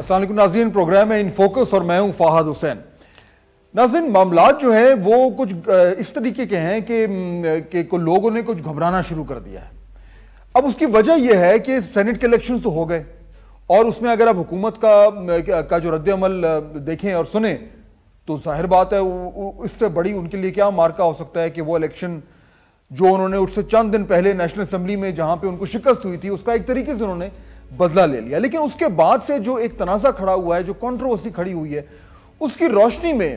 السلام علیکم ناظرین، پروگرام ہے ان فوکس اور میں ہوں فہد حسین۔ ناظرین، معاملات جو ہیں وہ کچھ اس طریقے کے ہیں کہ لوگوں نے کچھ گھبرانا شروع کر دیا ہے۔ اب اس کی وجہ یہ ہے کہ سینٹ کے الیکشنز تو ہو گئے، اور اس میں اگر آپ حکومت کا جو رد عمل دیکھیں اور سنیں تو ظاہر بات ہے اس سے بڑی ان کے لیے کیا مارکا ہو سکتا ہے کہ وہ الیکشن جو انہوں نے اس سے چند دن پہلے نیشنل اسمبلی میں جہاں پہ ان کو شکست ہوئی تھی اس کا ایک طریقے سے انہوں نے بدلہ لے لیا۔ لیکن اس کے بعد سے جو ایک تنازع کھڑا ہوا ہے، جو کنٹروورسی کھڑی ہوئی ہے، اس کی روشنی میں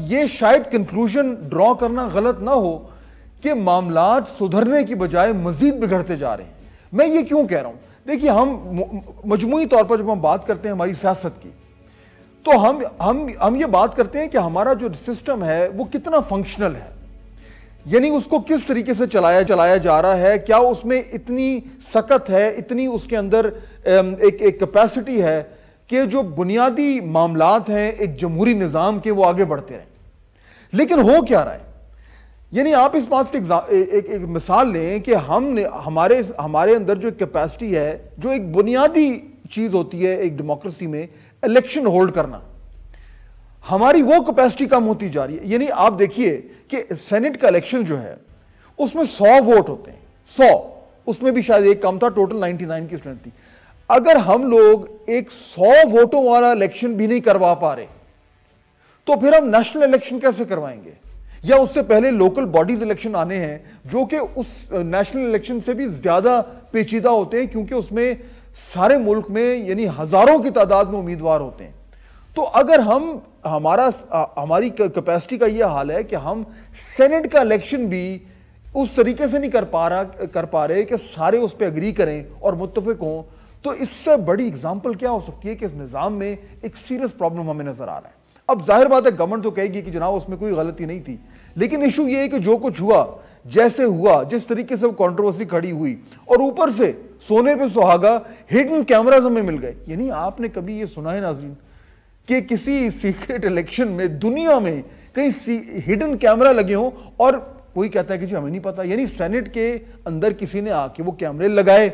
یہ شاید کنکلوژن ڈرا کرنا غلط نہ ہو کہ معاملات سدھرنے کی بجائے مزید بگڑتے جا رہے ہیں۔ میں یہ کیوں کہہ رہا ہوں؟ دیکھیے، ہم مجموعی طور پر جب ہم بات کرتے ہیں ہماری سیاست کی تو ہم یہ بات کرتے ہیں کہ ہمارا جو سسٹم ہے وہ کتنا فنکشنل ہے، یعنی اس کو کس طریقے سے چلایا جا رہا ہے، کیا اس میں اتنی سکت ہے، اتنی اس کے اندر ایک کیپیسٹی ہے کہ جو بنیادی معاملات ہیں ایک جمہوری نظام کے وہ آگے بڑھتے رہیں۔ لیکن ہو کیا رہا ہے؟ یعنی آپ اس بات سے ایک مثال لیں کہ ہمارے اندر جو کیپیسٹی ہے، جو ایک بنیادی چیز ہوتی ہے ایک ڈیموکریسی میں، الیکشن ہولڈ کرنا، ہماری وہ کیپیسٹی کم ہوتی جا رہی ہے۔ یعنی آپ دیکھیے کہ سینٹ کا الیکشن جو ہے اس میں 100 ووٹ ہوتے ہیں، 100، اس میں بھی شاید ایک کم تھا، ٹوٹل 99 کی اسٹرینتھ تھی۔ اگر ہم لوگ ایک 100 ووٹوں والا الیکشن بھی نہیں کروا پا رہے تو پھر ہم نیشنل الیکشن کیسے کروائیں گے؟ یا اس سے پہلے لوکل باڈیز الیکشن آنے ہیں جو کہ اس نیشنل الیکشن سے بھی زیادہ پیچیدہ ہوتے ہیں، کیونکہ اس میں سارے ملک میں یعنی ہزاروں کی تعداد میں امیدوار ہوتے ہیں۔ تو اگر ہماری کیپیسٹی کا یہ حال ہے کہ ہم سینٹ کا الیکشن بھی اس طریقے سے نہیں کر پا رہے کہ سارے اس پہ اگری کریں اور متفق ہوں، تو اس سے بڑی اگزامپل کیا ہو سکتی ہے کہ اس نظام میں ایک سیریس پرابلم ہمیں نظر آ رہا ہے۔ اب ظاہر بات ہے گورنمنٹ تو کہے گی کہ جناب اس میں کوئی غلطی نہیں تھی، لیکن ایشو یہ ہے کہ جو کچھ ہوا، جیسے ہوا، جس طریقے سے وہ کنٹروورسی کھڑی ہوئی، اور اوپر سے سونے پہ سہاگا ہڈن کیمراز ہمیں مل گئے۔ یعنی آپ نے کبھی یہ سنا ہے ناظرین کہ کسی سیکریٹ الیکشن میں دنیا میں کہیں ہڈن کیمرہ لگے ہوں اور کوئی کہتا ہے کہ جی ہمیں نہیں پتا؟ یعنی سینٹ کے اندر کسی نے آ کے وہ کیمرے لگائے،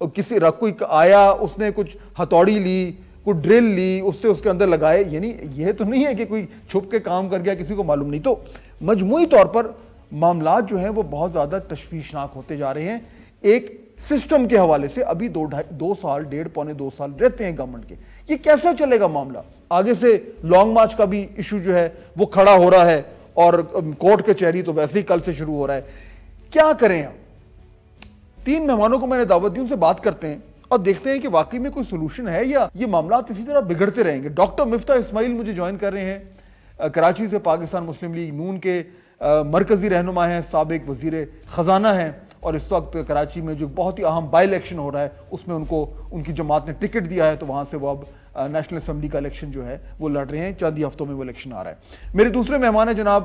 اور کوئی آیا، اس نے کچھ ہتھوڑی لی، کوئی ڈرل لی، اس سے اس کے اندر لگائے۔ یعنی یہ تو نہیں ہے کہ کوئی چھپ کے کام کر گیا، کسی کو معلوم نہیں۔ تو مجموعی طور پر معاملات جو ہیں وہ بہت زیادہ تشویشناک ہوتے جا رہے ہیں ایک سسٹم کے حوالے سے۔ ابھی 2 سال رہتے ہیں گورنمنٹ کے، یہ کیسے چلے گا معاملہ؟ آگے سے لانگ مارچ کا بھی ایشو جو ہے وہ کھڑا ہو رہا ہے، اور کورٹ کچہری تو ویسے ہی کل سے شروع ہو رہا ہے۔ کیا کریں ہم؟ 3 مہمانوں کو میں نے دعوت دی، ان سے بات کرتے ہیں اور دیکھتے ہیں کہ واقعی میں کوئی سولوشن ہے یا یہ معاملات اسی طرح بگڑتے رہیں گے۔ ڈاکٹر مفتاح اسماعیل مجھے جوائن کر رہے ہیں، کراچی سے پاکستان مسلم لیگ نون کے مرکزی رہنما ہیں، سابق وزیر خزانہ ہیں، اور اس وقت کراچی میں جو بہت ہی اہم بائی الیکشن ہو رہا ہے اس میں ان کی جماعت نے ٹکٹ دیا ہے، تو وہاں سے وہ اب نیشنل اسمبلی کا الیکشن جو ہے وہ لڑ رہے ہیں۔ چند ہی ہفتوں میں وہ الیکشن آ رہا ہے۔ میرے دوسرے مہمان ہیں جناب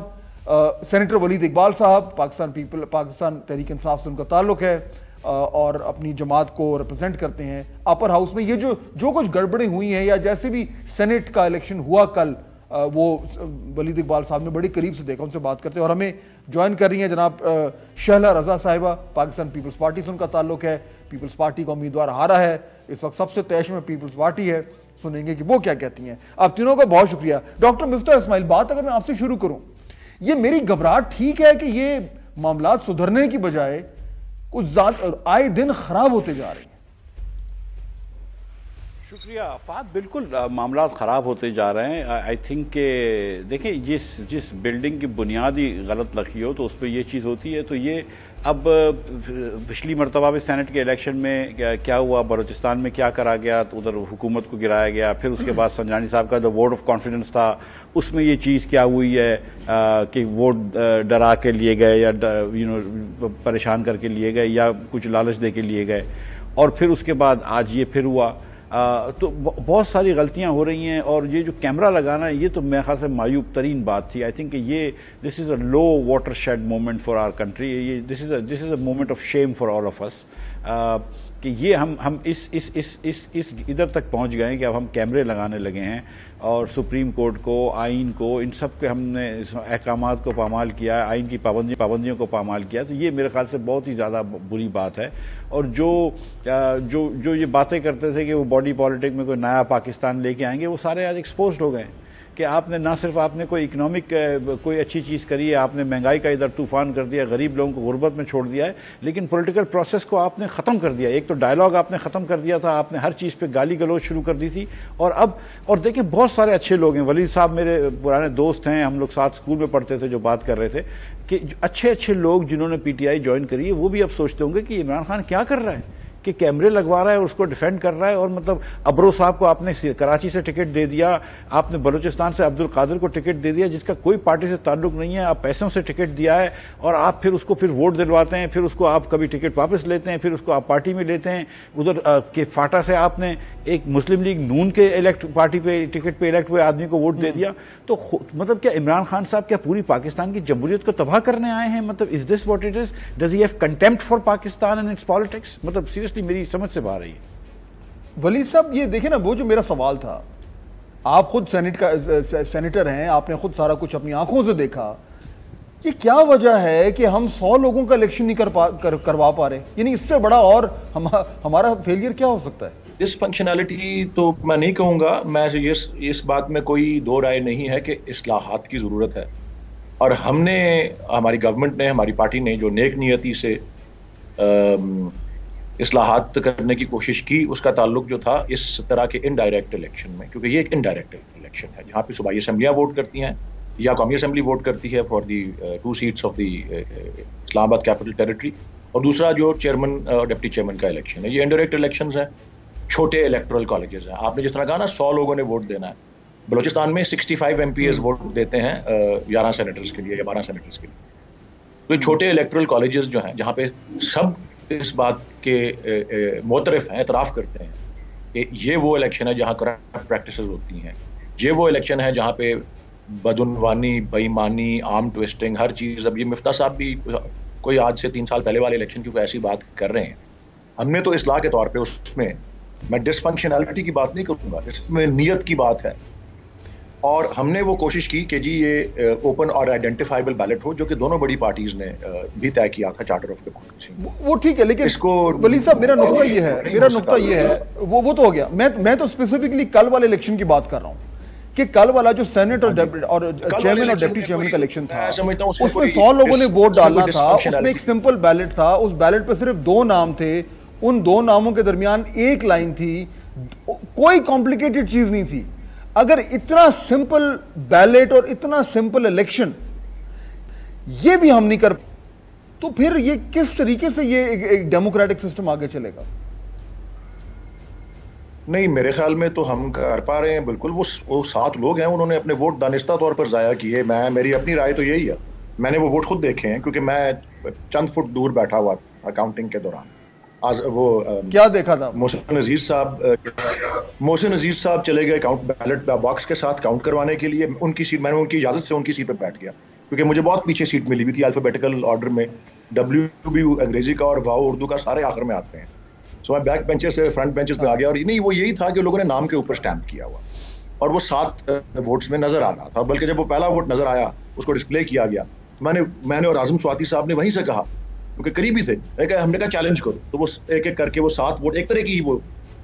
سینیٹر ولید اقبال صاحب، پاکستان تحریک انصاف سے ان کا تعلق ہے، اور اپنی جماعت کو ریپرزینٹ کرتے ہیں اپر ہاؤس میں۔ یہ جو کچھ گڑبڑیں ہوئی ہیں یا جیسے بھی سینٹ کا الیکشن ہوا کل، وہ ولید اقبال صاحب نے بڑی قریب سے دیکھا، ان سے بات کرتے ہیں۔ اور ہمیں جوائن کر رہی ہیں جناب شہلا رضا صاحبہ، پاکستان پیپلز پارٹی سے ان کا تعلق ہے، پیپلز پارٹی کا امیدوار ہارا ہے اس وقت، سب سے تیش میں پیپلز پارٹی ہے، سنیں گے کہ وہ کیا کہتی ہیں۔ آپ تینوں کا بہت شکریہ۔ ڈاکٹر مفتاح اسماعیل، بات اگر میں آپ سے شروع کروں، یہ میری گھبراہٹ ٹھیک ہے کہ یہ معاملات سدھرنے کی بجائے کچھ آئے دن خراب ہوتے جا رہے ہیں؟ شکریہ فہد، بالکل معاملات خراب ہوتے جا رہے ہیں۔ آئی تھنک کہ دیکھیں جس بلڈنگ کی بنیادی غلط لگی ہو تو اس پہ یہ چیز ہوتی ہے۔ تو یہ اب پچھلی مرتبہ بھی سینٹ کے الیکشن میں کیا ہوا، بلوچستان میں کیا کرا گیا، تو ادھر حکومت کو گرایا گیا، پھر اس کے بعد سنجانی صاحب کا جو ووٹ آف کانفیڈنس تھا اس میں یہ چیز کیا ہوئی ہے کہ ووٹ ڈرا کے لیے گئے یا پریشان کر کے لیے گئے یا کچھ لالچ دے کے لیے گئے، اور پھر اس کے بعد آج یہ پھر ہوا۔ تو بہت ساری غلطیاں ہو رہی ہیں، اور یہ جو کیمرہ لگانا ہے یہ تو میرے خیال سے معیوب ترین بات تھی۔ آئی تھنک کہ یہ this is a low watershed moment for our country, this is a moment of shame for all of us. کہ یہ ہم اس ادھر تک پہنچ گئے ہیں کہ اب ہم کیمرے لگانے لگے ہیں اور سپریم کورٹ کو، آئین کو، ان سب کے ہم نے احکامات کو پامال کیا ہے، آئین کی پابندیوں کو پامال کیا. تو یہ میرے خیال سے بہت ہی زیادہ بری بات ہے. اور جو یہ باتیں کرتے تھے کہ وہ باڈی پالیٹک میں کوئی نیا پاکستان لے کے آئیں گے، وہ سارے آج ایکسپوزڈ ہو گئے کہ آپ نے نہ صرف آپ نے کوئی اکنامک کوئی اچھی چیز کری ہے، آپ نے مہنگائی کا ادھر طوفان کر دیا، غریب لوگوں کو غربت میں چھوڑ دیا ہے، لیکن پولیٹیکل پروسیس کو آپ نے ختم کر دیا. ایک تو ڈائلاگ آپ نے ختم کر دیا تھا، آپ نے ہر چیز پہ گالی گلوچ شروع کر دی تھی. اور دیکھیں بہت سارے اچھے لوگ ہیں، ولید صاحب میرے پرانے دوست ہیں، ہم لوگ ساتھ اسکول میں پڑھتے تھے، جو بات کر رہے تھے کہ اچھے لوگ جنہوں نے پی ٹی آئی جوائن کری ہے، وہ بھی اب سوچتے ہوں گے کہ عمران خان کیا کر رہا ہے، کہ کیمرے لگوا رہا ہے اور اس کو ڈیفینڈ کر رہا ہے. اور مطلب ابرو صاحب کو آپ نے کراچی سے ٹکٹ دے دیا، آپ نے بلوچستان سے عبد القادر کو ٹکٹ دے دیا جس کا کوئی پارٹی سے تعلق نہیں ہے، آپ پیسوں سے ٹکٹ دیا ہے اور آپ پھر اس کو پھر ووٹ دلواتے ہیں، پھر اس کو آپ کبھی ٹکٹ واپس لیتے ہیں، پھر اس کو آپ پارٹی میں لیتے ہیں. ادھر کہ فاٹا سے آپ نے ایک مسلم لیگ نون کے پارٹی پہ ٹکٹ پہ الیکٹ ہوئے آدمی کو ووٹ دے دیا. تو مطلب کیا عمران خان صاحب کیا پوری پاکستان کی جمہوریت کو تباہ کرنے آئے ہیں؟ مطلب is this what it is? Does he have contempt for Pakistan and its politics? مطلب سیریسلی میری سمجھ سے باہر رہی ہے. ولید صاحب یہ دیکھیں نا، وہ جو میرا سوال تھا، آپ خود سینیٹر ہیں، آپ نے خود سارا کچھ اپنی آنکھوں سے دیکھا، یہ کیا وجہ ہے کہ ہم 100 لوگوں کا الیکشن نہیں کروا پا رہے؟ یعنی اس سے بڑا اور ہمارا فیلئر کیا ہو سکتا ہے؟ ڈس فنکشنالٹی تو میں نہیں کہوں گا، میں اس بات میں کوئی دو رائے نہیں ہے کہ اصلاحات کی ضرورت ہے. اور ہم نے، ہماری گورنمنٹ نے، ہماری پارٹی نے جو نیک نیتی سے اصلاحات کرنے کی کوشش کی، اس کا تعلق جو تھا اس طرح کے انڈائریکٹ الیکشن میں، کیونکہ یہ ایک انڈائریکٹ الیکشن ہے جہاں پہ صوبائی اسمبلیاں ووٹ کرتی ہیں یا قومی اسمبلی ووٹ کرتی ہے for the 2 seats of the Islamabad capital territory, اور دوسرا جو چیئرمین اور ڈپٹی چیئرمین کا الیکشن ہے. یہ انڈائریکٹ الیکشنز ہیں، چھوٹے الیکٹرل کالجز ہیں. آپ نے جس طرح کہا نا 100 لوگوں نے ووٹ دینا ہے، بلوچستان میں 65 MPs ووٹ دیتے ہیں 11 سینیٹرز کے لیے یا 12 سینیٹرز کے لیے. تو یہ چھوٹے الیکٹرل کالجز جو ہیں جہاں پہ سب اس بات کے معترف ہیں، اعتراف کرتے ہیں کہ یہ وہ الیکشن ہے جہاں کرپٹ پریکٹسز ہوتی ہیں، یہ وہ الیکشن ہے جہاں پہ بدعنوانی، بےایمانی، آرم ٹویسٹنگ، ہر چیز. اب یہ مفتاح صاحب بھی کوئی آج سے 3 سال پہلے والے الیکشن کی کوئی ایسی بات کر رہے ہیں. ہم نے تو اصلاح کے طور پہ اس میں ڈس فنکشنالٹی کی بات نہیں کروں گا، اس میں نیت کی بات ہے. اور ہم نے وہ کوشش کی کہ جی یہ اوپن اور آئیڈینٹیفائبل بیلٹ ہو، جو کہ دونوں بڑی پارٹیز نے بھی طے کیا تھا چارٹر آف ڈیموکریسی. وہ ٹھیک ہے، لیکن اس کو ولید صاحب میرا نقطہ یہ ہے وہ تو ہو گیا. میں تو اسپیسیفکلی کل والے الیکشن کی بات کر رہا ہوں کہ کل والا جو سینٹ اور چیئرمین اور ڈپٹی چیئرمین کا الیکشن تھا، اس میں 100 لوگوں نے ووٹ ڈالنا تھا. اس میں ایک سمپل بیلٹ تھا، اس بیلٹ پہ صرف 2 نام تھے، ان 2 ناموں کے درمیان ایک لائن تھی، کوئی کمپلیکیٹڈ چیز نہیں تھی. اگر اتنا سمپل بیلٹ اور اتنا سمپل الیکشن یہ بھی ہم نہیں کر، تو پھر یہ کس طریقے سے یہ ایک ڈیموکریٹک سسٹم آگے چلے گا؟ نہیں، میرے خیال میں تو ہم کر پا رہے ہیں بالکل. وہ 7 لوگ ہیں، انہوں نے اپنے ووٹ دانستہ طور پر ضائع کیے. میری اپنی رائے تو یہی ہے، میں نے وہ ووٹ خود دیکھے ہیں کیونکہ میں چند فٹ دور بیٹھا ہوا تھا کاؤنٹنگ کے دوران. وہ کیا دیکھا تھا؟ محسن عزیز صاحب چلے گئے بیلٹ باکس کے ساتھ کاؤنٹ کروانے کے لیے. ان کی سیٹ، میں نے ان کی اجازت سے ان کی سیٹ پہ بیٹھ گیا کیونکہ مجھے بہت پیچھے سیٹ ملی ہوئی تھی الفابیٹیکل آرڈر میں. ڈبلیو بھی انگریزی کا اور واؤ اردو کا سارے آخر میں آتے ہیں. سو میں بیک بینچز سے فرنٹ بینچز پہ آ گیا. اور نہیں، وہ یہی تھا کہ لوگوں نے نام کے اوپر اسٹیمپ کیا ہوا اور وہ 7 ووٹس میں نظر آ رہا تھا. بلکہ جب وہ پہلا ووٹ نظر آیا، اس کو ڈسپلے کیا گیا، میں نے اور اعظم سواتی صاحب نے وہیں سے کہا کیونکہ قریبی تھے، ہم نے کہا چیلنج کرو. تو وہ ایک ایک کر کے وہ 7 ووٹ، ایک طرح کی وہ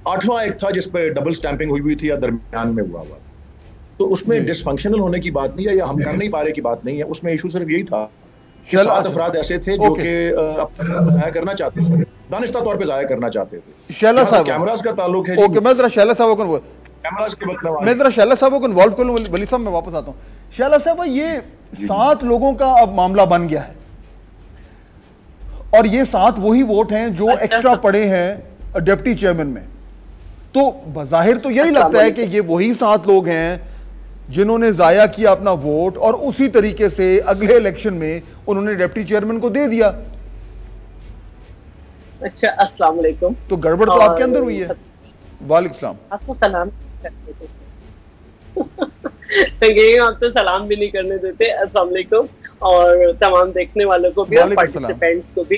8واں ایک تھا جس پہ ڈبل سٹیمپنگ ہوئی تھی یا درمیان میں ہوا. تو اس میں ڈس فنکشنل ہونے کی بات نہیں ہے یا ہم کر نہیں پا رہے کی بات نہیں ہے. اس میں ایشو صرف یہی تھا کہ 7 افراد ایسے تھے جو کہ اپنا ضائع کرنا چاہتے تھے، دانستہ طور پہ ضائع کرنا چاہتے تھے. شیلا صاحب، کیمراز کا تعلق ہے. اوکے، میں ذرا شیلا صاحب کو کیمراز کے وقت انوالو کر لوں. ولی صاحب میں واپس آتا ہوں. شیلا صاحب، یہ 7 لوگوں کا اب معاملہ بن گیا ہے اور یہ 7 وہی ووٹ ہیں جو ایکسٹرا پڑے ہیں ڈپٹی چیئرمین میں. تو بظاہر تو یہی لگتا ہے کہ یہ وہی 7 لوگ ہیں جنہوں نے ضائع کیا اپنا ووٹ اور اسی طریقے سے اگلے الیکشن میں انہوں نے ڈپٹی چیئرمین کو دے دیا. اچھا، السلام علیکم. تو گڑبڑ تو آپ کے اندر ہوئی ہے. وعلیکم السلام. آپ کو سلام یہی، آپ تو سلام بھی نہیں کرنے دیتے. السلام علیکم، اور تمام دیکھنے والوں کو بھی اور پارٹیسپینٹس کو بھی.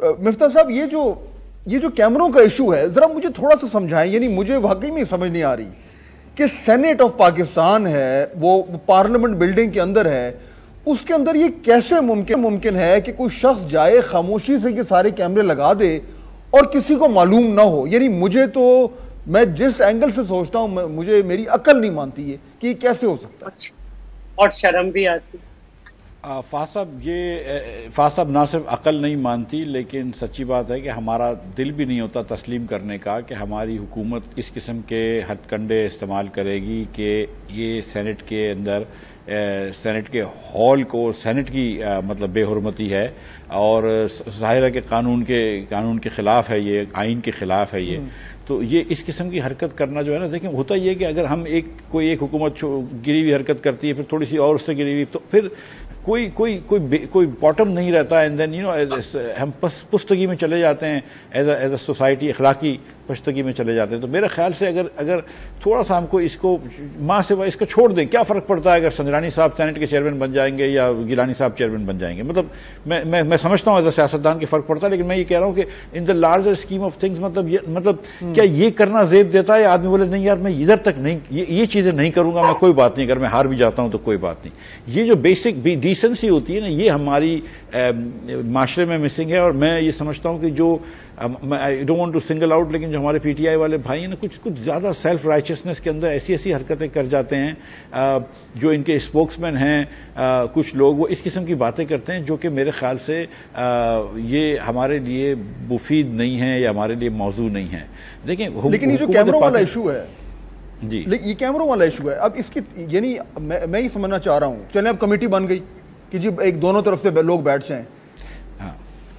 مفتاح صاحب یہ جو کیمروں کا ایشو ہے ذرا مجھے تھوڑا سا سمجھائیں. یعنی مجھے واقعی میں سمجھ نہیں آ رہی کہ سینیٹ آف پاکستان ہے, وہ پارلیمنٹ بلڈنگ کے اندر ہے, اس کے اندر یہ کیسے ممکن ہے کہ کوئی شخص جائے خاموشی سے یہ سارے کیمرے لگا دے اور کسی کو معلوم نہ ہو. یعنی مجھے تو, میں جس اینگل سے سوچتا ہوں مجھے میری عقل نہیں مانتی ہے کہ یہ کیسے ہو سکتا ہے, اور شرم بھی آتی. فاض صاحب نہ صرف عقل نہیں مانتی, لیکن سچی بات ہے کہ ہمارا دل بھی نہیں ہوتا تسلیم کرنے کا کہ ہماری حکومت اس قسم کے ہتھ کنڈے استعمال کرے گی کہ یہ سینٹ کے اندر, سینٹ کے ہال کو, سینٹ کی مطلب بے حرمتی ہے, اور ظاہر ہے کہ قانون کے خلاف ہے, یہ آئین کے خلاف ہے یہ. تو یہ اس قسم کی حرکت کرنا جو ہے نا, دیکھیں ہوتا یہ کہ اگر ہم کوئی ایک حکومت گری ہوئی حرکت کرتی ہے, پھر تھوڑی سی اور اس سے گری ہوئی, تو پھر کوئی باٹم نہیں رہتا, اینڈ دین ہم پستگی میں چلے جاتے ہیں, ایز اے سوسائٹی اخلاقی پشتگی میں چلے جاتے ہیں. تو میرے خیال سے اگر تھوڑا سا ہم کو اس کو ماں سے اس کو چھوڑ دیں, کیا فرق پڑتا ہے اگر سنجرانی صاحب سینٹ کے چیئرمین بن جائیں گے یا گیلانی صاحب چیئرمین بن جائیں گے. مطلب میں سمجھتا ہوں ایز اے سیاستدان کی فرق پڑتا ہے, لیکن میں یہ کہہ رہا ہوں کہ in the larger scheme of things مطلب کیا یہ کرنا زیب دیتا ہے؟ آدمی بولے نہیں یار میں ادھر تک نہیں, یہ چیزیں نہیں کروں گا میں, کوئی بات نہیں, اگر میں ہار بھی جاتا ہوں تو کوئی بات نہیں. یہ جو بیسک ڈیسنسی ہوتی ہے نا, یہ ہماری معاشرے میں مسنگ ہے. اور میں یہ سمجھتا ہوں کہ جو I don't want to single out, لیکن جو ہمارے پی ٹی آئی والے بھائی ہیں نا, کچھ زیادہ سیلف رائچسنس کے اندر ایسی حرکتیں کر جاتے ہیں. جو ان کے اسپوکس مین ہیں کچھ لوگ, وہ اس قسم کی باتیں کرتے ہیں جو کہ میرے خیال سے یہ ہمارے لیے مفید نہیں ہے یا ہمارے لیے موضوع نہیں ہے. دیکھیں لیکن یہ جو کیمروں والا ایشو ہے, جی یہ کیمروں والا ایشو ہے, اب اس کی یعنی میں یہ سمجھنا چاہ رہا ہوں, چلیں اب کمیٹی بن گئی کہ جی ایک دونوں طرف سے لوگ بیٹھ جائیں,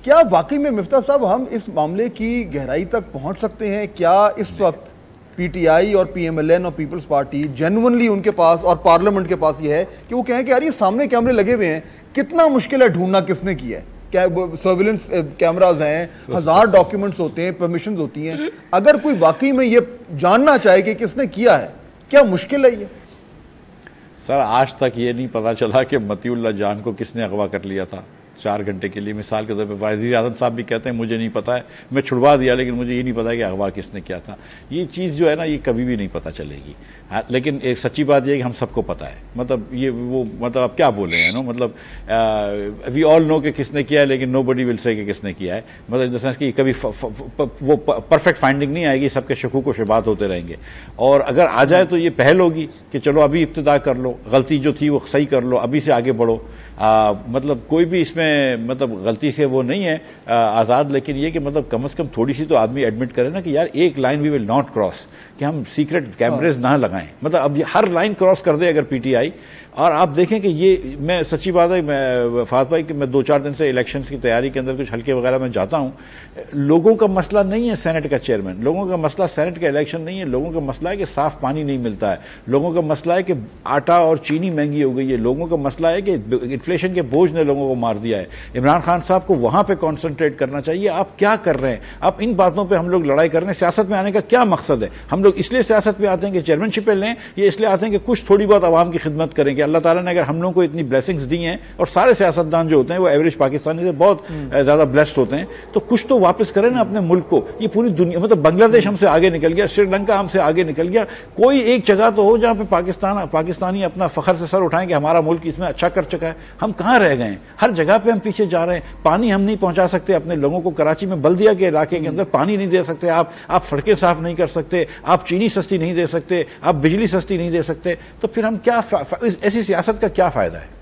کیا واقعی میں مفتاح صاحب ہم اس معاملے کی گہرائی تک پہنچ سکتے ہیں؟ کیا اس وقت پی ٹی آئی اور پی ایم ایل این اور پیپلز پارٹی جینونلی ان کے پاس اور پارلیمنٹ کے پاس یہ ہے کہ وہ کہیں کہ یار یہ سامنے کیمرے لگے ہوئے ہیں, کتنا مشکل ہے ڈھونڈنا کس نے کیا ہے, سرویلنس کیمراز ہیں, 1000 ڈاکیومنٹس ہوتے ہیں, پرمیشنز ہوتی ہیں, اگر کوئی واقعی میں یہ جاننا چاہے کہ کس نے کیا ہے, کیا مشکل ہے یہ؟ سر آج تک یہ نہیں پتا چلا کہ متی اللہ جان کو کس نے اغوا کر لیا تھا 4 گھنٹے کے لیے. مثال کے طور پہ وزیر اعظم صاحب بھی کہتے ہیں مجھے نہیں پتا ہے, میں چھڑوا دیا, لیکن مجھے یہ نہیں پتا کہ اغوا کس نے کیا تھا. یہ چیز جو ہے نا یہ کبھی بھی نہیں پتا چلے گی. لیکن ایک سچی بات یہ ہے کہ ہم سب کو پتا ہے, مطلب یہ وہ مطلب آپ کیا بولے ہیں نا, مطلب وی آل نو کہ کس نے کیا ہے, لیکن نو بڈی ول سے کہ کس نے کیا ہے. مطلب ان دا سینس کہ کبھی وہ پرفیکٹ فائنڈنگ نہیں آئے گی, سب کے شکوک و شبہات ہوتے رہیں گے. اور اگر آ جائے تو یہ پہل ہوگی کہ چلو ابھی ابتدا کر لو, غلطی جو تھی وہ صحیح کر لو, ابھی سے آگے بڑھو. مطلب کوئی بھی اس میں مطلب غلطی سے وہ نہیں ہے آزاد, لیکن یہ کہ مطلب کم از کم تھوڑی سی تو آدمی ایڈمٹ کرے نا کہ یار ایک line we will not cross, کہ ہم سیکرٹ کیمریز نہ لگائیں. مطلب اب یہ ہر لائن کراس کر دے اگر پی ٹی آئی. اور آپ دیکھیں کہ یہ میں سچی بات ہے میں فاض بھائی کہ میں 2-4 دن سے الیکشنز کی تیاری کے اندر کچھ حلقے وغیرہ میں جاتا ہوں. لوگوں کا مسئلہ نہیں ہے سینٹ کا چیئرمین, لوگوں کا مسئلہ سینٹ کا الیکشن نہیں ہے, لوگوں کا مسئلہ ہے کہ صاف پانی نہیں ملتا ہے, لوگوں کا مسئلہ ہے کہ آٹا اور چینی مہنگی ہو گئی ہے, لوگوں کا مسئلہ ہے کہ انفلیشن کے بوجھ نے لوگوں کو مار دیا ہے. عمران خان صاحب کو وہاں پہ کانسنٹریٹ کرنا چاہیے. آپ کیا کر رہے ہیں؟ آپ ان باتوں پہ ہم لوگ لڑائی کر رہے ہیں. سیاست میں آنے کا کیا مقصد ہے؟ ہم لوگ اس لیے سیاست میں آتے ہیں کہ چیئرمین شپیں لیں, یہ اس لیے آتے ہیں کہ کچھ تھوڑی بہت عوام کی خدمت کریں. کہ اللہ تعالیٰ نے اگر ہم لوگوں کو اتنی بلیسنگز دی ہیں, اور سارے سیاستدان جو ہوتے ہیں وہ ایوریج پاکستانی سے بہت زیادہ بلیسڈ ہوتے ہیں, تو کچھ تو واپس کریں نا اپنے ملک کو. یہ پوری دنیا مطلب بنگلہ دیش ہم سے آگے نکل گیا, سری لنکا ہم سے آگے نکل گیا, کوئی ایک جگہ تو ہو جہاں پہ پاکستانی اپنا فخر سے سر اٹھائیں کہ ہمارا ملک اس میں اچھا کر چکا ہے. ہم کہاں رہ گئے ہیں؟ ہر جگہ پہ ہم پیچھے جا رہے ہیں. پانی ہم نہیں پہنچا سکتے اپنے لوگوں کو. کراچی میں بلدیہ کے علاقے کے اندر پانی نہیں دے سکتے آپ سڑکیں صاف نہیں کر سکتے, آپ چینی سستی نہیں دے سکتے, آپ بجلی سستی نہیں دے سکتے. تو پھر ہم کیا ایسی سیاست کا کیا فائدہ ہے؟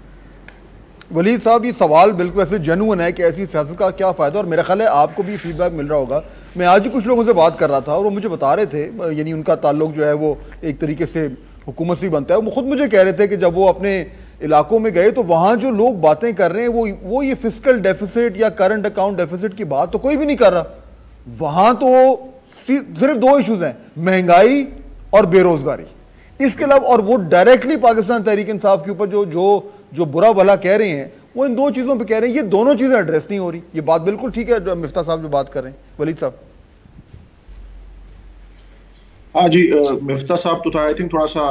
ولید صاحب یہ سوال بالکل ایسے جنون ہے کہ ایسی سیاست کا کیا فائدہ, اور میرا خیال ہے آپ کو بھی فیڈ بیک مل رہا ہوگا. میں آج ہی کچھ لوگوں سے بات کر رہا تھا اور وہ مجھے بتا رہے تھے, یعنی ان کا تعلق جو ہے وہ ایک طریقے سے حکومت سے بنتا ہے. وہ خود مجھے کہہ رہے تھے کہ جب وہ اپنے علاقوں میں گئے تو وہاں جو لوگ باتیں کر رہے ہیں وہ یہ فسکل ڈیفیسٹ یا کرنٹ اکاؤنٹ ڈیفیسٹ کی بات تو کوئی بھی نہیں کر رہا. وہاں تو صرف 2 ایشوز ہیں, مہنگائی اور بے روزگاری. اس کے علاوہ اور وہ ڈائریکٹلی پاکستان تحریک انصاف کے اوپر جو برا بھلا کہہ رہے ہیں وہ ان 2 چیزوں پہ کہہ رہے ہیں. یہ دونوں چیزیں ایڈریس نہیں ہو رہی. یہ بات بالکل ٹھیک ہے مفتاح صاحب جو بات کر رہے ہیں. ولید صاحب. ہاں جی, مفتاح صاحب تو آئی تھنک تھوڑا سا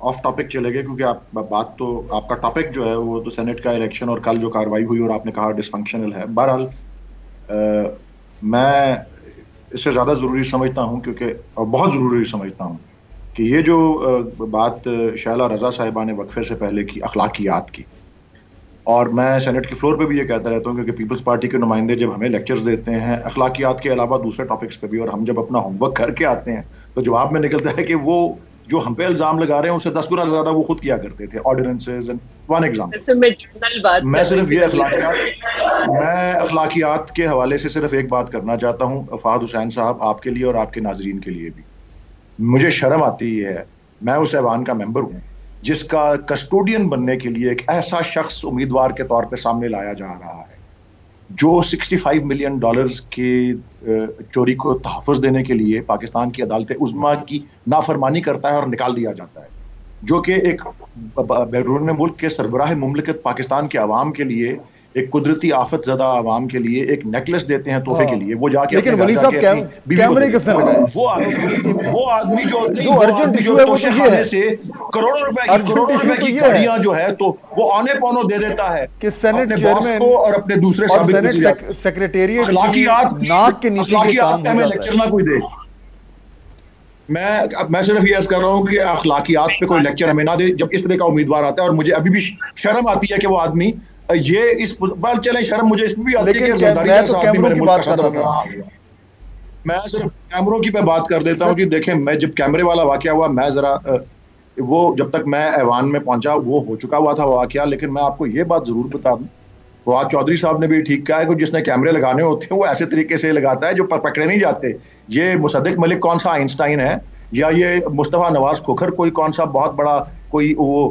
آف ٹاپک چلے گئے, کیونکہ بات تو آپ کا ٹاپک جو ہے وہ تو سینٹ کا الیکشن اور کل جو کاروائی ہوئی اور آپ نے کہا ڈسفنکشنل ہے. بہرحال میں اس سے زیادہ ضروری سمجھتا ہوں کیونکہ اور بہت ضروری سمجھتا ہوں کہ یہ جو بات شائلہ رضا صاحبہ نے وقفے سے پہلے کی اخلاقیات کی، اور میں سینٹ کی فلور پہ بھی یہ کہتا رہتا ہوں کیونکہ پیپلز پارٹی کے نمائندے جب ہمیں لیکچرز دیتے ہیں اخلاقیات کے علاوہ دوسرے ٹاپکس پہ بھی، اور ہم جب اپنا ہوم ورک کر کے آتے ہیں تو جواب میں نکلتا ہے کہ وہ جو ہم پہ الزام لگا رہے ہیں اس سے 10 گنا زیادہ وہ خود کیا کرتے تھے. Ordinances one example. میں صرف یہ اخلاقیات کے حوالے سے صرف ایک بات کرنا چاہتا ہوں فہد حسین صاحب، آپ کے لیے اور آپ کے ناظرین کے لیے بھی. مجھے شرم آتی ہے، میں اس ایوان کا ممبر ہوں جس کا کسٹوڈین بننے کے لیے ایک ایسا شخص امیدوار کے طور پہ سامنے لایا جا رہا ہے جو $65 ملین کے چوری کو تحفظ دینے کے لیے پاکستان کی عدالت عظمیٰ کی نافرمانی کرتا ہے اور نکال دیا جاتا ہے، جو کہ ایک بیرون ملک کے سربراہ مملکت پاکستان کے عوام کے لیے، ایک قدرتی آفت زدہ عوام کے لیے ایک نیکلس دیتے ہیں تحفے کے لیے. وہ جا کے لیکن ولی صاحب کیمرے کس نے لگائے؟ وہ آدمی جو توشے خانے سے کروڑوں روپے کی گاڑیاں جو ہے تو وہ آنے پونوں دے دیتا ہے کہ سینٹ چیئرمین کو اور اپنے دوسرے سابق سیکریٹریٹ اخلاقیات پہ ہمیں لیکچر نہ کوئی دے. میں صرف یہ عرض کر رہا ہوں کہ اخلاقیات پہ کوئی لیکچر ہمیں نہ دے جب اس طرح کا امیدوار آتا ہے. اور مجھے ابھی بھی شرم آتی ہے کہ وہ آدمی یہ اس بار چلیں شرم مجھے اس میں بھی آتی ہے کہ زرداری کا صاحب بھی میرے ملک کا صدر رہا. میں صرف کیمروں کی پہ بات کر دیتا ہوں کہ دیکھیں میں جب کیمرے والا واقعہ ہوا میں ذرا وہ جب تک میں ایوان میں پہنچا وہ ہو چکا ہوا تھا واقعہ. لیکن میں آپ کو یہ بات ضرور بتا دوں، فواد چودھری صاحب نے بھی ٹھیک کہا ہے کہ جس نے کیمرے لگانے ہوتے ہیں وہ ایسے طریقے سے لگاتا ہے جو پکڑے نہیں جاتے. یہ مصدق ملک کون سا آئنسٹائن ہے یا یہ مصطفیٰ نواز کھوکھر کوئی کون سا بہت بڑا کوئی وہ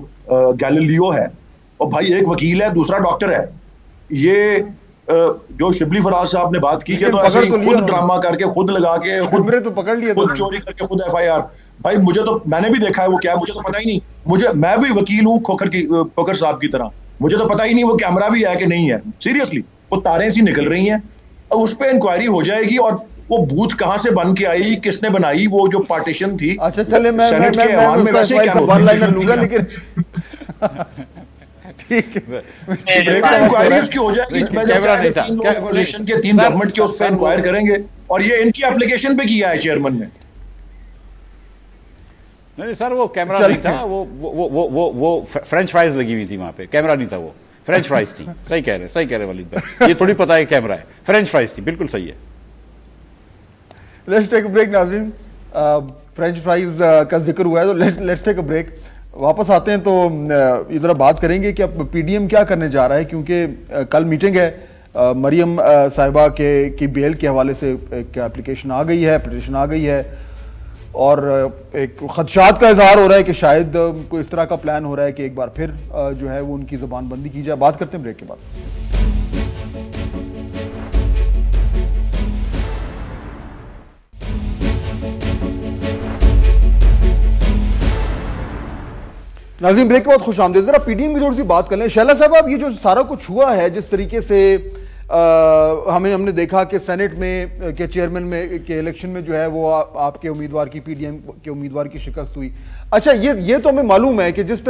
گیلیلیو ہے؟ اور بھائی ایک وکیل ہے دوسرا ڈاکٹر ہے. یہ جو شبلی فراز صاحب نے بات کی کہ تو ایسے خود ڈرامہ کر کے خود لگا کے خود چوری کر کے خود FIR. بھائی مجھے تو میں نے بھی دیکھا ہے وہ کیا ہے مجھے تو پتہ ہی نہیں. میں بھی وکیل ہوں کھوکھر صاحب کی طرح، مجھے تو پتہ ہی نہیں وہ کیمرہ بھی ہے کہ نہیں ہے. سیریسلی وہ تاریں سی نکل رہی ہیں، اب اس پہ انکوائری ہو جائے گی. اور وہ بوتھ کہاں سے بن کے آئی، کس نے بنائی، وہ جو پارٹیشن تھی. اچھا چلے میں ویسے ون لائنر لوں گا لیکن ٹھیک ہے انکوائری اس کی ہو جائے گی. اپوزیشن کے 3 گورنمنٹ کے اس پہ انکوائر کریں گے اور یہ ان کی اپلیکیشن پہ کیا ہے چیئرمین نے. نہیں سر وہ کیمرہ نہیں تھا، وہ فرینچ فرائز لگی ہوئی تھی وہاں پہ، کیمرہ نہیں تھا، وہ فرینچ فرائز تھی. صحیح کہہ رہے ولید بھائی، یہ تھوڑی پتہ ہے کیمرہ ہے، فرینچ فرائز تھی. بالکل صحیح ہے. لیٹس ٹیک اے بریک ناظرین. فرینچ فرائز کا ذکر ہوا ہے تو لیٹس ٹیک اے بریک. واپس آتے ہیں تو یہ ذرا بات کریں گے کہ اب PDM کیا کرنے جا رہا ہے، کیونکہ کل میٹنگ ہے. مریم صاحبہ کی بیل کے حوالے سے ایک اپلیکیشن آ گئی ہے، پٹیشن آ گئی ہے، اور ایک خدشات کا اظہار ہو رہا ہے کہ شاید کوئی اس طرح کا پلان ہو رہا ہے کہ ایک بار پھر جو ہے وہ ان کی زبان بندی کی جائے. بات کرتے ہیں بریک کے بعد. ناظرین بریک کے بعد خوش آمدید. ذرا PDM کی تھوڑی سی بات کر لیں. شائلہ صاحب اب یہ جو سارا کچھ ہوا ہے جس طریقے سے ہم نے دیکھا کہ سینٹ میں کے چیئرمین میں کے الیکشن میں جو ہے وہ آپ کے امیدوار کی PDM کے امیدوار کی شکست ہوئی. اچھا یہ تو ہمیں معلوم ہے کہ جس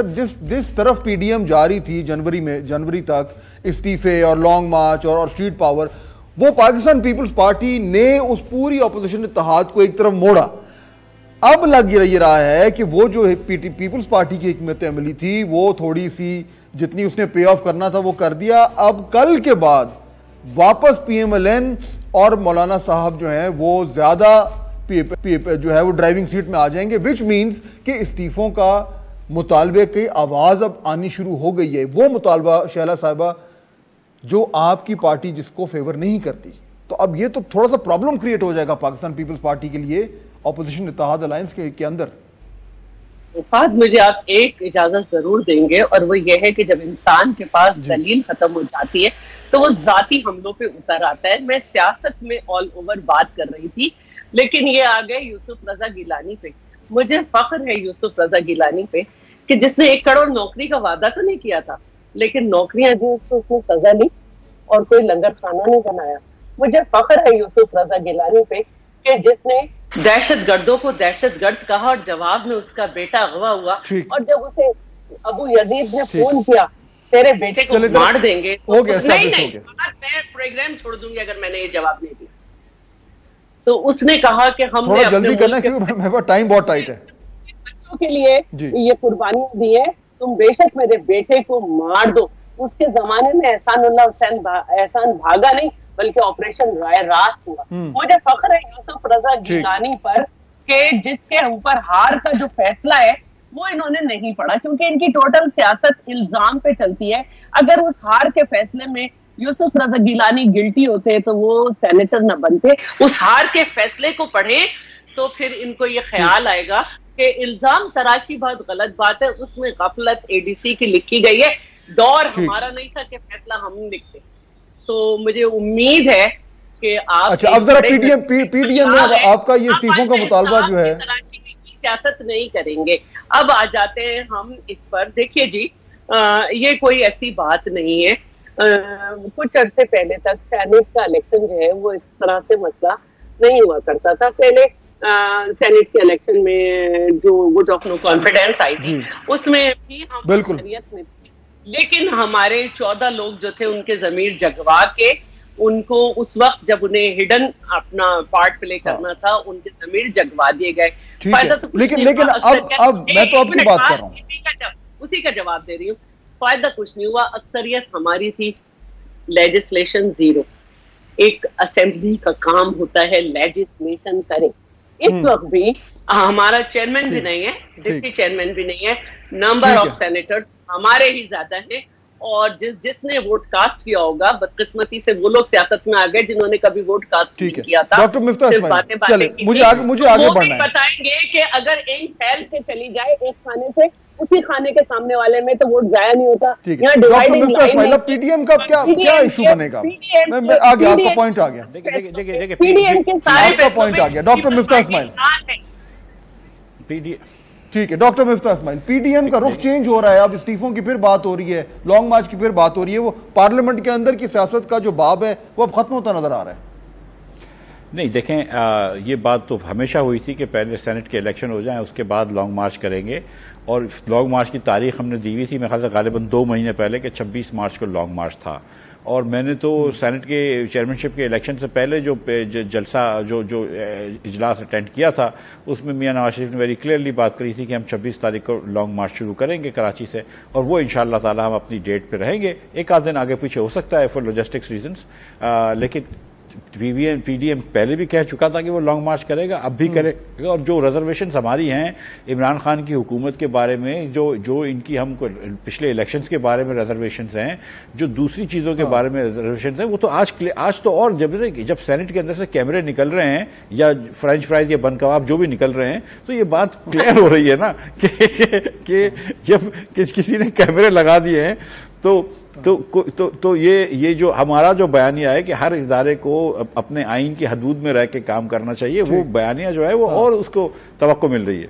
طرف PDM جاری تھی جنوری تک استعفے اور لانگ مارچ اور اسٹریٹ پاور، وہ پاکستان پیپلز پارٹی نے اس پوری اپوزیشن اتحاد کو ایک طرف موڑا. اب لگ یہ رہا ہے کہ وہ جو پیپلز پارٹی کی حکمت عملی تھی وہ تھوڑی سی جتنی اس نے پے آف کرنا تھا وہ کر دیا. اب کل کے بعد واپس PMLN اور مولانا صاحب جو ہیں وہ زیادہ جو ہے وہ ڈرائیونگ سیٹ میں آ جائیں گے، وچ مینز کہ استعفوں کا مطالبے کی آواز اب آنی شروع ہو گئی ہے. وہ مطالبہ شائلہ صاحبہ جو آپ کی پارٹی جس کو فیور نہیں کرتی، تو اب یہ تو تھوڑا سا پرابلم کریٹ ہو جائے گا پاکستان پیپلز پارٹی کے لیے اپوزیشن اتحاد الائنس کے اندر. فہد مجھے آپ ایک اجازت ضرور دیں گے، اور وہ یہ ہے کہ جب انسان کے پاس دلیل ختم ہو جاتی ہے تو وہ ذاتی حملوں پہ اتر آتا ہے. میں سیاست میں آل اوور بات کر رہی تھی لیکن یہ آ گئے یوسف رضا گیلانی پہ. مجھے فخر ہے یوسف رضا گیلانی پہ کہ جس نے 1 کروڑ نوکری کا وعدہ تو نہیں کیا تھا لیکن نوکریاں دی اس کو اس نے سزا لی اور کوئی لنگر خانہ نہیں بنایا. مجھے فخر ہے یوسف رضا گیلانی پہ کہ جس نے دہشت گردوں کو دہشت گرد کہا اور جواب میں اس کا بیٹا اغوا ہوا، اور جب اسے ابو یزید نے فون کیا تیرے بیٹے کو مار دیں گے، میں پروگرام چھوڑ دوں گی اگر میں نے یہ جواب نہیں دیا. تو اس نے کہا کہ ہم تھوڑا جلدی کرنا کیونکہ میرے پاس ٹائم بہت ٹائٹ ہے. بچوں کے لیے یہ قربانیاں دی ہیں, تم بے شک میرے بیٹے کو مار دو. اس کے زمانے میں احسان بھاگا نہیں بلکہ آپریشن رائے راست ہوا. مجھے فخر ہے یوسف رضا گیلانی پر کہ جس کے اوپر ہار کا جو فیصلہ ہے وہ انہوں نے نہیں پڑھا, کیونکہ ان کی ٹوٹل سیاست الزام پہ چلتی ہے. اگر اس ہار کے فیصلے میں یوسف رضا گیلانی گلٹی ہوتے تو وہ سینیٹر نہ بنتے. اس ہار کے فیصلے کو پڑھیں تو پھر ان کو یہ خیال آئے گا کہ الزام تراشی بہت غلط بات ہے, اس میں غفلت اے ڈی سی کی لکھی گئی ہے, دور ہمارا نہیں تھا کہ فیصلہ ہم لکھتے. تو مجھے امید ہے کہ آپ اچھا اب ذرا پی ڈی ایم میں آپ کا یہ استعفوں کا مطالبہ جو ہے سیاست نہیں کریں گے. اب آ جاتے ہیں ہم اس پر. دیکھیے جی, یہ کوئی ایسی بات نہیں ہے. کچھ عرصے پہلے تک سینیٹ کا الیکشن جو ہے وہ اس طرح سے مسئلہ نہیں ہوا کرتا تھا. پہلے سینیٹ کے الیکشن میں جو ووٹ آف نو کانفیڈنس آئی تھی اس میں بھی ہم اکثریت میں تھے, لیکن ہمارے 14 لوگ جو تھے ان کے ضمیر جگوا کے ان کو اس وقت جب انہیں ہڈن اپنا پارٹ پلے کرنا تھا ان کے ضمیر جگوا دیے گئے. لیکن اب میں تو آپ کی بات کر رہا ہوں, اسی کا جواب دے رہی ہوں. فائدہ کچھ نہیں ہوا. اکثریت ہماری تھی, لیجسلیشن زیرو. ایک اسمبلی کا کام ہوتا ہے لیجسلیشن کرے. اس وقت بھی ہمارا چیئرمین بھی نہیں ہے, ڈپٹی چیئرمین بھی نہیں ہے, نمبر آف سینیٹرز ہمارے ہی زیادہ ہیں, اور جس نے ووٹ کاسٹ کیا ہوگا بدقسمتی سے وہ لوگ سیاست میں آ گئے جنہوں نے کبھی ووٹ کاسٹ نہیں کیا تھا. ڈاکٹر مفتاح اسماعیل چلیں مجھے آگے بڑھنا ہے. بتائیں گے کہ اگر ایک پھیل کے چلی جائے ایک کھانے سے اسی کھانے کے سامنے والے میں تو ووٹ ضائع نہیں ہوتا. ڈاکٹر مفتاح اسماعیل پی ڈی ایم کا کیا ایشو بنے گا؟ آگے آپ کا پوائنٹ آ گیا, آپ کا پوائنٹ آ گیا. ڈاکٹر مفتاح اسماعیل ٹھیک ہے. ڈاکٹر مفتاح اسماعیل, پی ڈی ایم کا رخ چینج ہو رہا ہے, اب استعفوں کی پھر بات ہو رہی ہے, لانگ مارچ کی پھر بات ہو رہی ہے, وہ پارلیمنٹ کے اندر کی سیاست کا جو باب ہے وہ اب ختم ہوتا نظر آ رہا ہے. نہیں دیکھیں, یہ بات تو ہمیشہ ہوئی تھی کہ پہلے سینٹ کے الیکشن ہو جائیں اس کے بعد لانگ مارچ کریں گے, اور لانگ مارچ کی تاریخ ہم نے دی ہوئی تھی میرے خیال سے غالباً 2 مہینے پہلے کہ 26 مارچ کو لانگ مارچ تھا. اور میں نے تو سینٹ کے چیئرمین کے الیکشن سے پہلے جو جلسہ جو اجلاس اٹینڈ کیا تھا اس میں میاں نواز شریف نے ویری کلیئرلی بات کری تھی کہ ہم 26 تاریخ کو لانگ مارچ شروع کریں گے کراچی سے, اور وہ انشاءاللہ تعالی ہم اپنی ڈیٹ پہ رہیں گے. ایک آدھ دن آگے پیچھے ہو سکتا ہے فار لاجسٹکس ریزنس, لیکن پی ڈی ایم پہلے بھی کہہ چکا تھا کہ وہ لانگ مارچ کرے گا, اب بھی کرے گا. اور جو ریزرویشنز ہماری ہیں عمران خان کی حکومت کے بارے میں, جو ان کی ہم کو پچھلے الیکشنز کے بارے میں ریزرویشنز ہیں, جو دوسری چیزوں کے بارے میں ریزرویشنز ہیں, وہ تو آج تو اور جب سینٹ کے اندر سے کیمرے نکل رہے ہیں یا فرینچ فرائز یا بند کباب جو بھی نکل رہے ہیں, تو یہ بات کلیئر ہو رہی ہے نا کہ جب کسی نے کیمرے لگا دیے ہیں تو یہ جو ہمارا جو بیانیہ ہے کہ ہر ادارے کو اپنے آئین کی حدود میں رہ کے کام کرنا چاہیے, وہ بیانیہ جو ہے وہ اور اس کو توقع مل رہی ہے.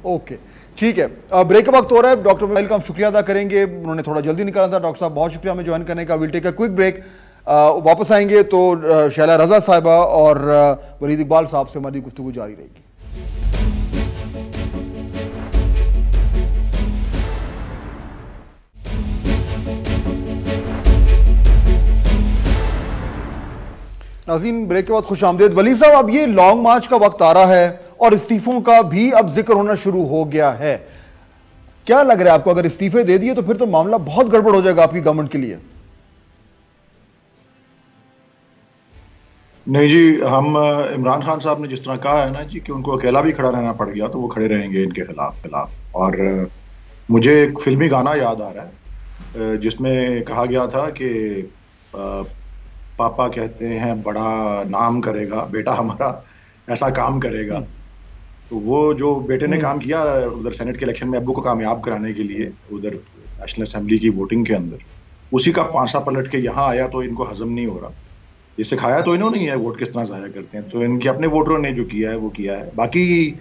اوکے ٹھیک ہے, بریک کا وقت ہو رہا ہے. ڈاکٹر مہیل کا ہم شکریہ ادا کریں گے, انہوں نے تھوڑا جلدی نکالا تھا. ڈاکٹر صاحب بہت شکریہ ہمیں جوائن کرنے کا. We'll take a quick break. واپس آئیں گے تو شیلا رضا صاحبہ اور ولید اقبال صاحب سے ہماری گفتگو جاری رہے گی. ناظرین بریک کے بعد خوش آمدید. ولید صاحب, اب یہ لانگ مارچ کا وقت آ رہا ہے اور استعفوں کا بھی اب ذکر ہونا شروع ہو گیا ہے. کیا لگ رہا ہے آپ کو, اگر استعفے دے دیے تو پھر تو معاملہ بہت گڑبڑ ہو جائے گا آپ کی گورنمنٹ کے لیے؟ نہیں جی, ہم عمران خان صاحب نے جس طرح کہا ہے نا جی کہ ان کو اکیلا بھی کھڑا رہنا پڑ گیا تو وہ کھڑے رہیں گے ان کے خلاف. اور مجھے ایک فلمی گانا یاد آ رہا ہے جس میں کہا گیا تھا کہ پاپا کہتے ہیں بڑا نام کرے گا, بیٹا ہمارا ایسا کام کرے گا. تو وہ جو بیٹے نے کام کیا ادھر سینٹ کے الیکشن میں ابو کو کامیاب کرانے کے لیے ادھر نیشنل اسمبلی کی ووٹنگ کے اندر, اسی کا پانسا پلٹ کے یہاں آیا تو ان کو ہضم نہیں ہو رہا. یہ سکھایا تو انہوں نے ہے ووٹ کس طرح ضائع کرتے ہیں, تو ان کے اپنے ووٹروں نے جو کیا ہے وہ کیا ہے. باقی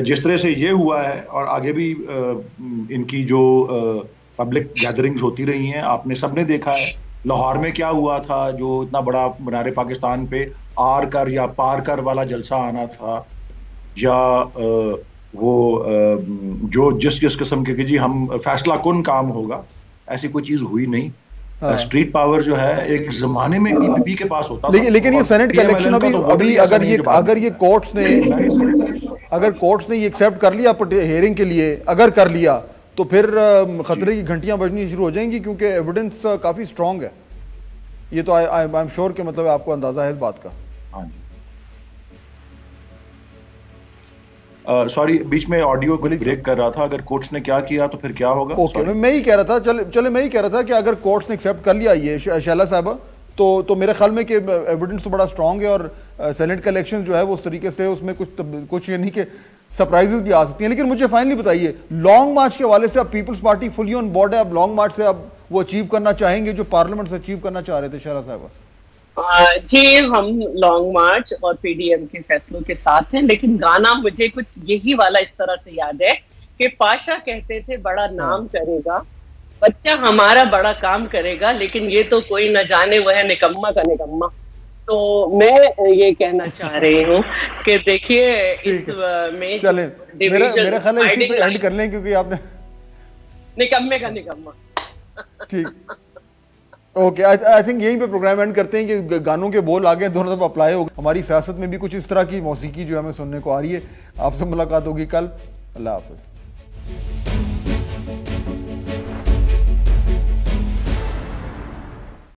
جس طرح سے یہ ہوا ہے اور آگے بھی ان کی جو پبلک گیدرنگز ہوتی رہی ہیں, آپ نے سب نے دیکھا ہے لاہور میں کیا ہوا تھا, جو اتنا بڑا مینار پاکستان پہ آر کر یا پار کر والا جلسہ آنا تھا, یا وہ جو جس قسم کے کہ جی ہم فیصلہ کن کام ہوگا, ایسی کوئی چیز ہوئی نہیں. اسٹریٹ پاور جو ہے ایک زمانے میں پی پی کے پاس ہوتا تھا. لیکن یہ سینٹ کا الیکشن ابھی اگر یہ کورٹس نے یہ ایکسیپٹ کر لیا ہیئرنگ کے لیے، اگر کر لیا تو پھر خطرے کی گھنٹیاں بجنی شروع ہو جائیں گی، کیونکہ ایویڈنس کافی اسٹرانگ ہے. یہ تو آئی ایم شیور کہ مطلب آپ کو اندازہ ہے اس بات کا. سوری بیچ میں آڈیو بریک کر رہا تھا. اگر کورٹس نے کیا کیا تو پھر کیا ہوگا؟ اوکے، میں ہی کہہ رہا تھا میں ہی کہہ رہا تھا کہ اگر کورٹس نے ایکسیپٹ کر لیا یہ شیلا صاحبہ تو میرے خیال میں کہ ایویڈنس تو بڑا اسٹرانگ ہے، اور سینٹ کا الیکشن جو ہے وہ اس طریقے سے اس میں کچھ یہ نہیں کہ سرپرائزز بھی آ سکتی ہیں. لیکن مجھے فائنلی بتائیے، لانگ مارچ کے حوالے سے اب Peoples Party fully on board ہے؟ اب لانگ مارچ سے اب وہ اچیو کرنا چاہیں گے جو پارلیمنٹ سے اچیو کرنا چاہ رہے تھے شیلا صاحبہ؟ جی، ہم لانگ مارچ اور پی ڈی ایم کے فیصلوں کے ساتھ ہیں، لیکن گانا مجھے کچھ یہی والا اس طرح سے یاد ہے کہ پاشا کہتے تھے بڑا نام کرے گا بچہ ہمارا، بڑا کام کرے گا، لیکن یہ تو کوئی نہ جانے وہ ہے نکما کا نکما. تو میں یہ کہنا چاہ رہی ہوں کہ دیکھیے اس میں میرا خیال ہے اسی پہ اینڈ کر لیں، کیونکہ آپ نے نکمے کا نکما. ٹھیک، اوکے، آئی تھنک یہیں پہ پروگرام اینڈ کرتے ہیں کہ گانوں کے بول آگے دونوں طرف اپلائی ہوگا. ہماری سیاست میں بھی کچھ اس طرح کی موسیقی جو ہمیں سننے کو آ رہی ہے. آپ سے ملاقات ہوگی کل. اللہ حافظ.